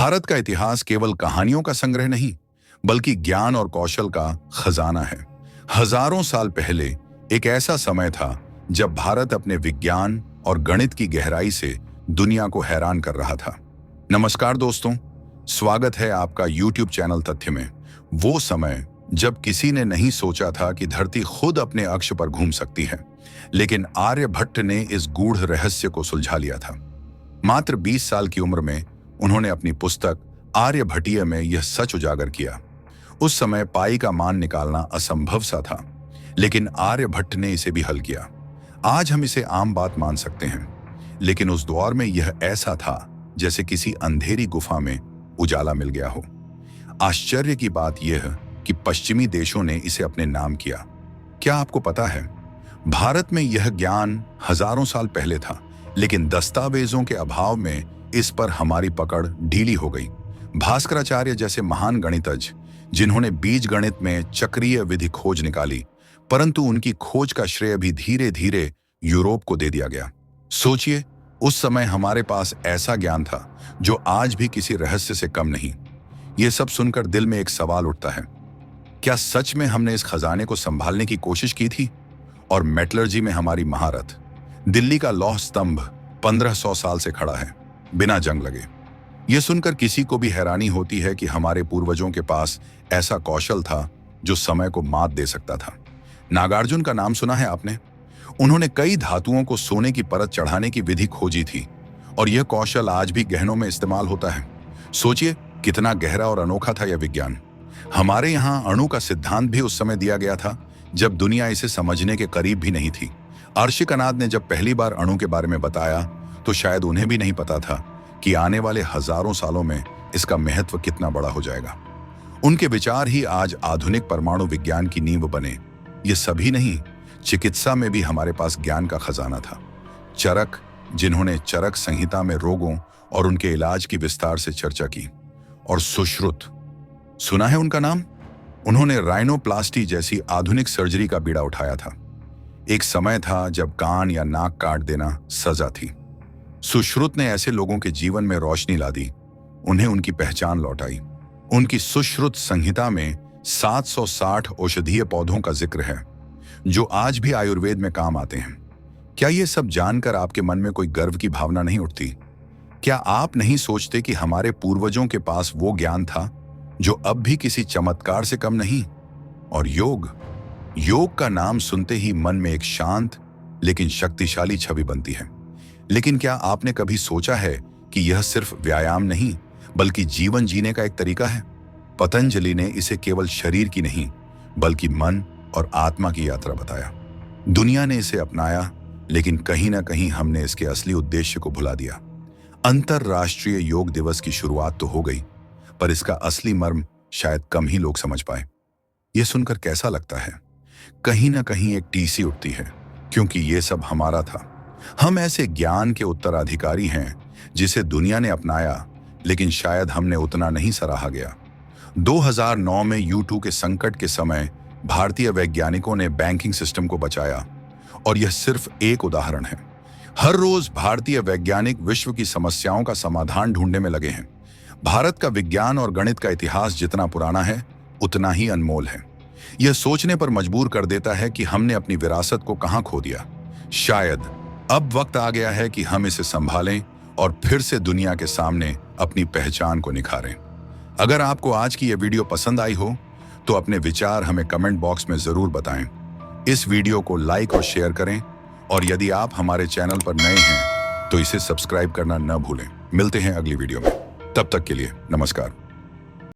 भारत का इतिहास केवल कहानियों का संग्रह नहीं, बल्कि ज्ञान और कौशल का खजाना है। हजारों साल पहले एक ऐसा समय था जब भारत अपने विज्ञान और गणित की गहराई से दुनिया को हैरान कर रहा था। नमस्कार दोस्तों, स्वागत है आपका YouTube चैनल तथ्य में। वो समय जब किसी ने नहीं सोचा था कि धरती खुद अपने अक्ष पर घूम सकती है, लेकिन आर्यभट्ट ने इस गूढ़ रहस्य को सुलझा लिया था। मात्र 20 साल की उम्र में उन्होंने अपनी पुस्तक आर्यभट्टीय में यह सच उजागर किया। उस समय पाई का मान निकालना असंभव सा था, लेकिन आर्यभट्ट ने इसे भी हल किया। आज हम इसे आम बात मान सकते हैं, लेकिन उस दौर में यह ऐसा था जैसे किसी अंधेरी गुफा में उजाला मिल गया हो। आश्चर्य की बात यह कि पश्चिमी देशों ने इसे अपने नाम किया। क्या आपको पता है, भारत में यह ज्ञान हजारों साल पहले था, लेकिन दस्तावेजों के अभाव में इस पर हमारी पकड़ ढीली हो गई। भास्कराचार्य जैसे महान गणितज्ञ, जिन्होंने बीज गणित में चक्रीय विधि खोज निकाली, परंतु उनकी खोज का श्रेय भी धीरे धीरे यूरोप को दे दिया गया। सोचिए, उस समय हमारे पास ऐसा ज्ञान था जो आज भी किसी रहस्य से कम नहीं। यह सब सुनकर दिल में एक सवाल उठता है, क्या सच में हमने इस खजाने को संभालने की कोशिश की थी? और मेटलर्जी में हमारी महारत, दिल्ली का लौह स्तंभ 1500 साल से खड़ा है, बिना जंग लगे। यह सुनकर किसी को भी हैरानी होती है कि हमारे पूर्वजों के पास ऐसा कौशल था जो समय को मात दे सकता था। नागार्जुन का नाम सुना है आपने? उन्होंने कई धातुओं को सोने की परत चढ़ाने की विधि खोजी थी, और यह कौशल आज भी गहनों में इस्तेमाल होता है। सोचिए कितना गहरा और अनोखा था यह विज्ञान। हमारे यहाँ अणु का सिद्धांत भी उस समय दिया गया था जब दुनिया इसे समझने के करीब भी नहीं थी। अर्शी कनाद ने जब पहली बार अणु के बारे में बताया, तो शायद उन्हें भी नहीं पता था कि आने वाले हजारों सालों में इसका महत्व कितना बड़ा हो जाएगा। उनके विचार ही आज आधुनिक परमाणु विज्ञान की नींव बने। ये सभी नहीं, चिकित्सा में भी हमारे पास ज्ञान का खजाना था। चरक, जिन्होंने चरक संहिता में रोगों और उनके इलाज की विस्तार से चर्चा की। और सुश्रुत, सुना है उनका नाम? उन्होंने राइनोप्लास्टी जैसी आधुनिक सर्जरी का बीड़ा उठाया था। एक समय था जब कान या नाक काट देना सजा थी। सुश्रुत ने ऐसे लोगों के जीवन में रोशनी ला दी, उन्हें उनकी पहचान लौटाई। उनकी सुश्रुत संहिता में 760 औषधीय पौधों का जिक्र है, जो आज भी आयुर्वेद में काम आते हैं। क्या ये सब जानकर आपके मन में कोई गर्व की भावना नहीं उठती? क्या आप नहीं सोचते कि हमारे पूर्वजों के पास वो ज्ञान था जो अब भी किसी चमत्कार से कम नहीं? और योग का नाम सुनते ही मन में एक शांत लेकिन शक्तिशाली छवि बनती है। लेकिन क्या आपने कभी सोचा है कि यह सिर्फ व्यायाम नहीं, बल्कि जीवन जीने का एक तरीका है? पतंजलि ने इसे केवल शरीर की नहीं, बल्कि मन और आत्मा की यात्रा बताया। दुनिया ने इसे अपनाया, लेकिन कहीं ना कहीं हमने इसके असली उद्देश्य को भुला दिया। अंतरराष्ट्रीय योग दिवस की शुरुआत तो हो गई, पर इसका असली मर्म शायद कम ही लोग समझ पाए। यह सुनकर कैसा लगता है? कहीं ना कहीं एक टीसी उठती है, क्योंकि यह सब हमारा था। हम ऐसे ज्ञान के उत्तराधिकारी हैं जिसे दुनिया ने अपनाया, लेकिन शायद हमने उतना नहीं सराहा गया। 2009 में U2 के संकट के समय भारतीय वैज्ञानिकों ने बैंकिंग सिस्टम को बचाया, और यह सिर्फ एक उदाहरण है। हर रोज भारतीय वैज्ञानिक विश्व की समस्याओं का समाधान ढूंढने में लगे हैं। भारत का विज्ञान और गणित का इतिहास जितना पुराना है, उतना ही अनमोल है। यह सोचने पर मजबूर कर देता है कि हमने अपनी विरासत को कहां खो दिया। शायद अब वक्त आ गया है कि हम इसे संभालें और फिर से दुनिया के सामने अपनी पहचान को निखारें। अगर आपको आज की यह वीडियो पसंद आई हो, तो अपने विचार हमें कमेंट बॉक्स में जरूर बताएं। इस वीडियो को लाइक और शेयर करें, और यदि आप हमारे चैनल पर नए हैं तो इसे सब्सक्राइब करना न भूलें। मिलते हैं अगली वीडियो में, तब तक के लिए नमस्कार।